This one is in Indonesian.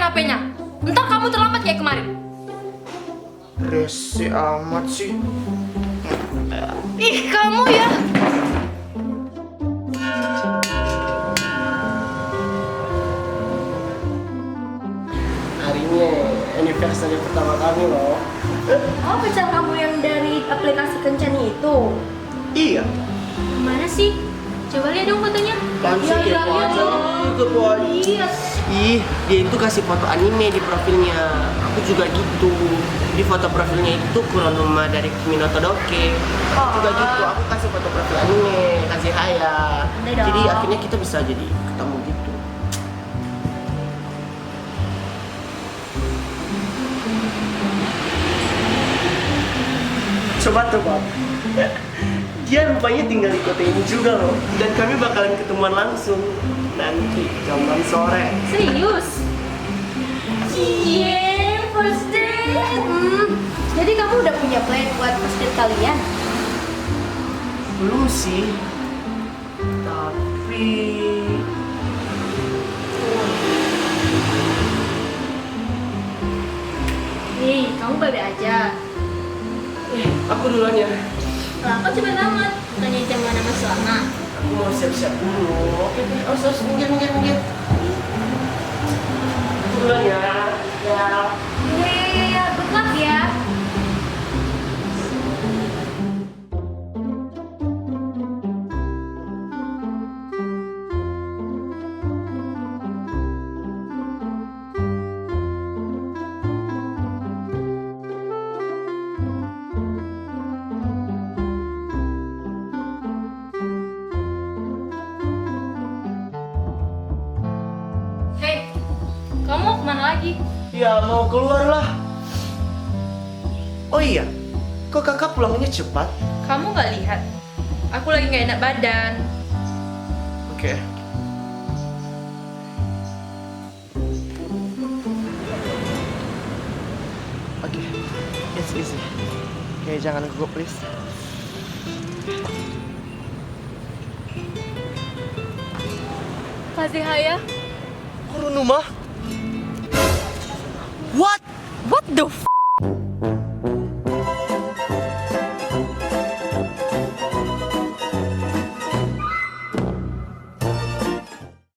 HP-nya. Entar kamu terlambat kayak kemarin. Rese amat sih. Ih, kamu ya. Hari ini anniversary pertama kami loh. Oh, pacar kamu yang dari aplikasi Kencani itu? Iya. Mana sih? Coba lihat dong fotonya. Langsung Iya, kepo iya, aja. iya. Kepo aja. Iya. Ih, dia itu kasih foto anime di profilnya. Aku juga gitu. Di foto profilnya itu Kuronoma dari Kimi no Todoke. Aku juga gitu. Aku kasih foto profil anime, kasih Haya. Andai dong. Jadi akhirnya kita bisa jadi ketemu gitu. Coba tebak. Dia rupanya tinggal di kota ini juga loh. Dan kami bakalan ketemuan langsung nanti jam 6 sore. Serius? Iya, first date. Jadi kamu udah punya plan buat first date kalian? Belum sih. Tapi Nih, kamu baik aja. aku duluan ya. Lah, kok cepet amat? Tanya jam mana mas Lama? Aku mau siap-siap dulu. Oke, minggir. Aku duluan ya. Ya. Iya, good luck ya. Hei, kamu mau kemana lagi? Ya mau keluar lah. Oh iya, kok kakak pulangnya cepat? Kamu nggak lihat? Aku lagi nggak enak badan. Oke. Oke, it's easy. Oke, jangan gugup please. Kasih Haya. Kuronoma? What? What the f?